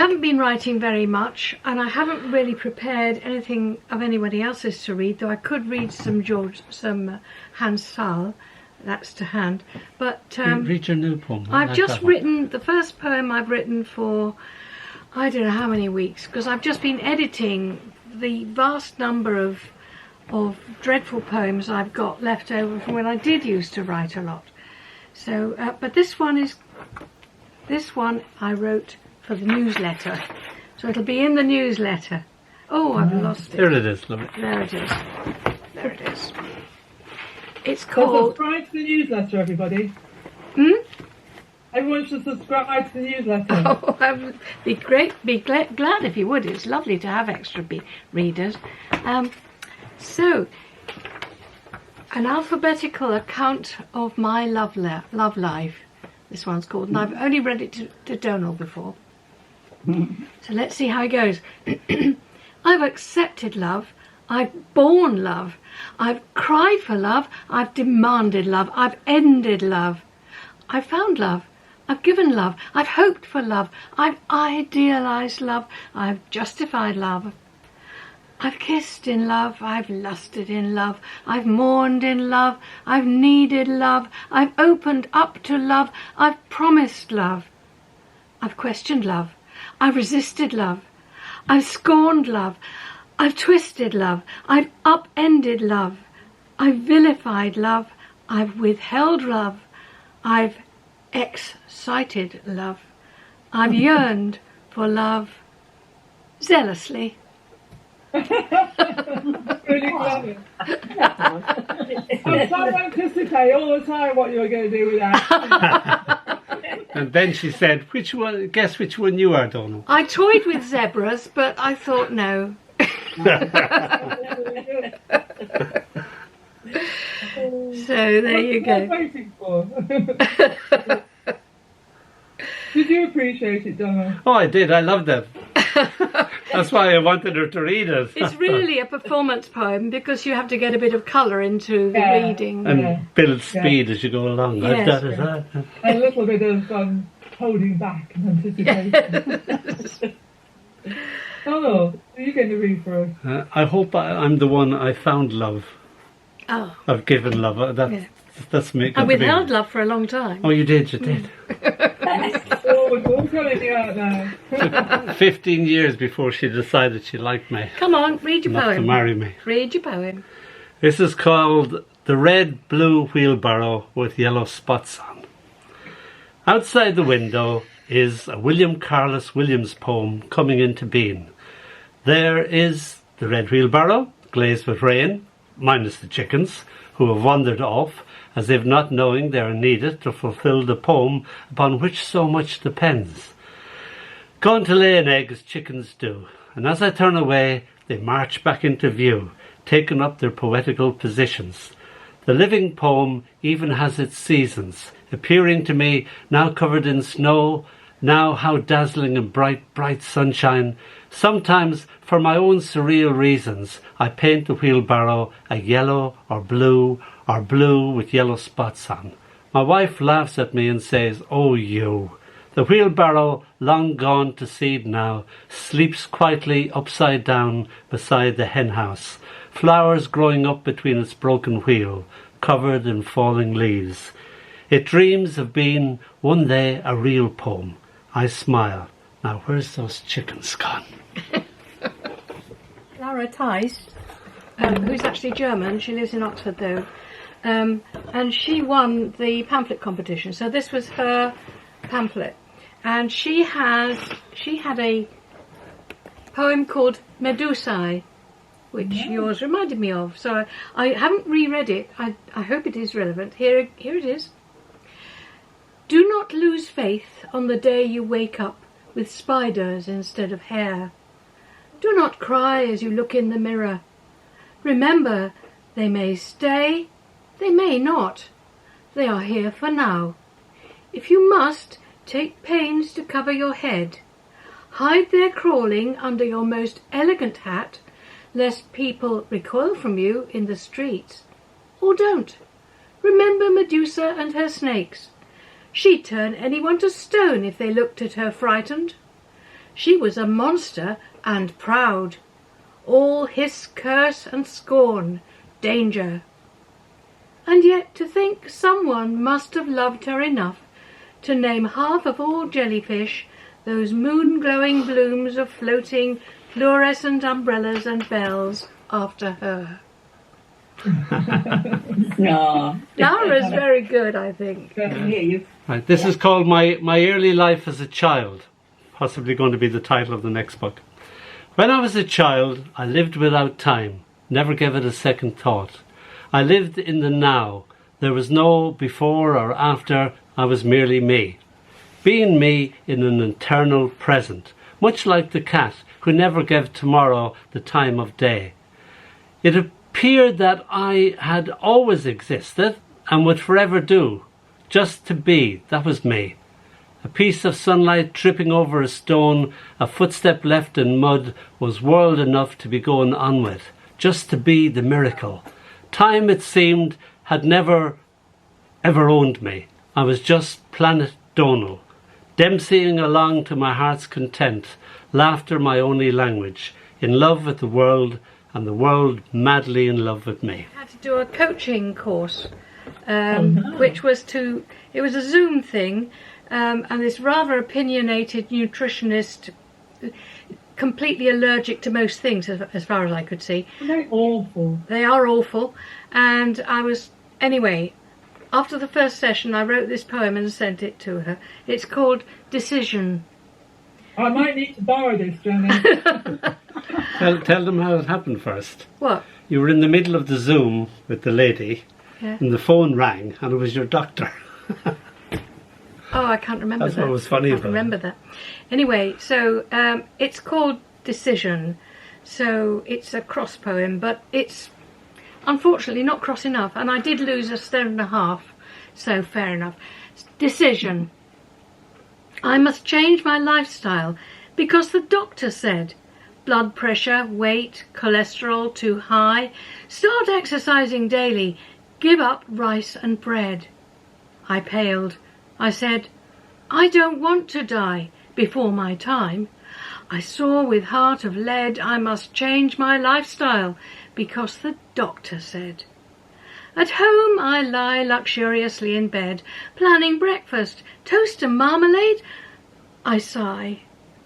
haven't been writing very much, and I haven't really prepared anything of anybody else's to read, though I could read some Hans Saal, that's to hand. But read your new poem. I've just written the first poem I've written for I don't know how many weeks, because I've just been editing the vast number of dreadful poems I've got left over from when I did used to write a lot. So, but this one I wrote for the newsletter, so it'll be in the newsletter. Oh, I've lost it. There it is, love it. There it is. There it is. It's So called... subscribe to the newsletter, everybody. Everyone should subscribe to the newsletter. Oh, I would be glad if you would. It's lovely to have extra readers. So, an alphabetical account of my love life. This one's called, and I've only read it to Dónall before. So let's see how it goes. I've accepted love. I've borne love. I've cried for love. I've demanded love. I've ended love. I've found love. I've given love. I've hoped for love. I've idealized love. I've justified love. I've kissed in love. I've lusted in love. I've mourned in love. I've needed love. I've opened up to love. I've promised love. I've questioned love. I've resisted love. I've scorned love. I've twisted love. I've upended love. I've vilified love. I've withheld love. I've excited love. I've yearned for love zealously. Really clever. I'm so anticipate all the time what you were going to do with that. And then she said, "Which one? Guess which one you are, Dónall." I toyed with zebras, but I thought no. So there you go. What am I waiting for? Did you appreciate it, Dónall? Oh, I did. I loved it. That's why I wanted her to read it. It's really a performance poem because you have to get a bit of colour into the reading. And build speed as you go along. Yes. A little bit of holding back and anticipation. Oh, are you going to read for us? I hope I'm the one I found love. Oh. I've given love. That's me. I withheld love for a long time. Oh, you did. You did. Oh, we're all telling you out now. 15 years before she decided she liked me. Come on, read your Not poem. to marry me. Read your poem. This is called The Red Blue Wheelbarrow with Yellow Spots on. Outside the window is a William Carlos Williams poem coming into being. There is the red wheelbarrow, glazed with rain, minus the chickens, who have wandered off, as if not knowing they are needed to fulfil the poem upon which so much depends. Going to lay an egg as chickens do, and as I turn away, they march back into view, taking up their poetical positions. The living poem even has its seasons, appearing to me now covered in snow, now how dazzling in bright, bright sunshine. Sometimes, for my own surreal reasons, I paint the wheelbarrow a yellow or blue with yellow spots on. My wife laughs at me and says, "Oh, you." The wheelbarrow, long gone to seed now, sleeps quietly upside down beside the henhouse, flowers growing up between its broken wheel, covered in falling leaves. It dreams of being one day a real poem. I smile. Now where's those chickens gone? Laura Tice, who's actually German, she lives in Oxford though, and she won the pamphlet competition. So this was her pamphlet, and she had a poem called Medusae, which yours reminded me of. So I haven't reread it. I hope it is relevant. Here it is. Do not lose faith on the day you wake up with spiders instead of hair. Do not cry as you look in the mirror. Remember, they may stay, they may not. They are here for now. If you must, take pains to cover your head. Hide their crawling under your most elegant hat, lest people recoil from you in the streets. Or don't. Remember Medusa and her snakes. She'd turn anyone to stone if they looked at her frightened. She was a monster and proud. All hiss, curse and scorn, danger. And yet to think someone must have loved her enough to name half of all jellyfish those moon-glowing blooms of floating fluorescent umbrellas and bells after her. No. Laura's very good, I think. Right, this is called my Early Life as a Child, possibly going to be the title of the next book. When I was a child, I lived without time, never gave it a second thought. I lived in the now. There was no before or after. I was merely me. Being me in an eternal present, much like the cat who never gave tomorrow the time of day. It appeared that I had always existed and would forever do. Just to be, that was me. A piece of sunlight tripping over a stone, a footstep left in mud, was world enough to be going on with. Just to be the miracle. Time, it seemed, had never, ever owned me. I was just planet Dónall, dempseying along to my heart's content, laughter my only language, in love with the world, and the world madly in love with me. I had to do a coaching course, which was it was a Zoom thing, and this rather opinionated nutritionist, completely allergic to most things as far as I could see. They're awful. They are awful. And anyway, after the first session I wrote this poem and sent it to her. It's called Decision. I might need to borrow this, Janice. Tell them how it happened first. What? You were in the middle of the Zoom with the lady, Yeah. and the phone rang, and it was your doctor. Oh, I can't remember That's that. what was funny I about can't remember that. Anyway, so it's called Decision. So it's a cross poem, but it's unfortunately not cross enough. And I did lose 1.5 stone, so fair enough. Decision. I must change my lifestyle because the doctor said blood pressure, weight, cholesterol too high. Start exercising daily. Give up rice and bread. I paled. I said, I don't want to die before my time. I saw with heart of lead I must change my lifestyle because the doctor said. At home I lie luxuriously in bed, planning breakfast, toast and marmalade. I sigh.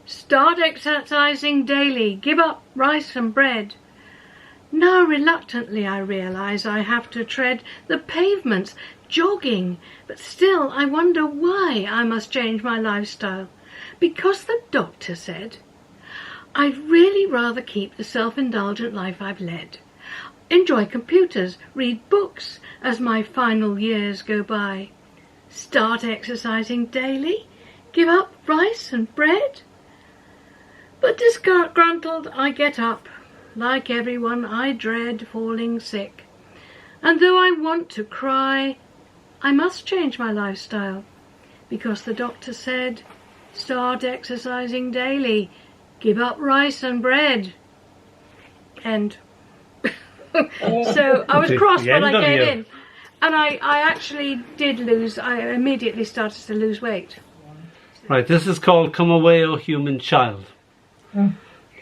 Start exercising daily, give up rice and bread. Now reluctantly I realise I have to tread the pavements, jogging, but still I wonder why I must change my lifestyle. Because the doctor said. I'd really rather keep the self-indulgent life I've led. Enjoy computers, read books as my final years go by. Start exercising daily, give up rice and bread. But disgruntled I get up. Like everyone, I dread falling sick. And though I want to cry, I must change my lifestyle. Because the doctor said, start exercising daily, give up rice and bread. End. So I was cross when I came in. And I actually did lose, I immediately started to lose weight. Right, this is called Come Away, O Human Child.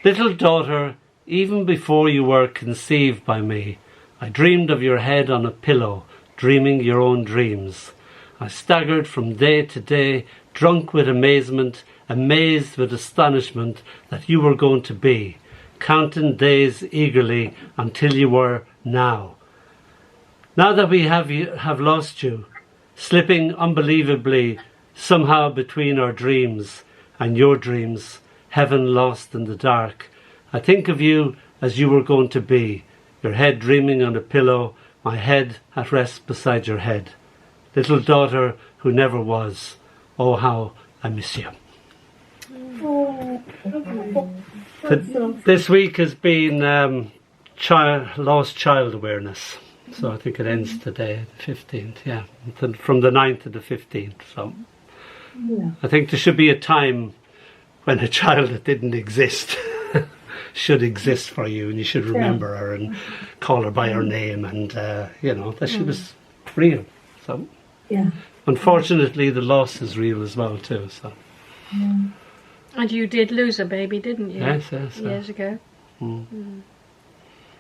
Little daughter, even before you were conceived by me, I dreamed of your head on a pillow, dreaming your own dreams. I staggered from day to day, drunk with amazement, amazed with astonishment that you were going to be, counting days eagerly until you were now. Now that we have lost you, slipping unbelievably somehow between our dreams and your dreams, heaven lost in the dark, I think of you as you were going to be, your head dreaming on a pillow, my head at rest beside your head. Little daughter who never was, oh how I miss you. This week has been Lost Child Awareness, so I think it ends today, the 15th, yeah, from the 9th to the 15th. So I think there should be a time when a child that didn't exist should exist for you, and you should remember her and call her by her name, and that she was real. So unfortunately the loss is real as well too. So And you did lose a baby, didn't you? Yes, yes. Years ago. Mm.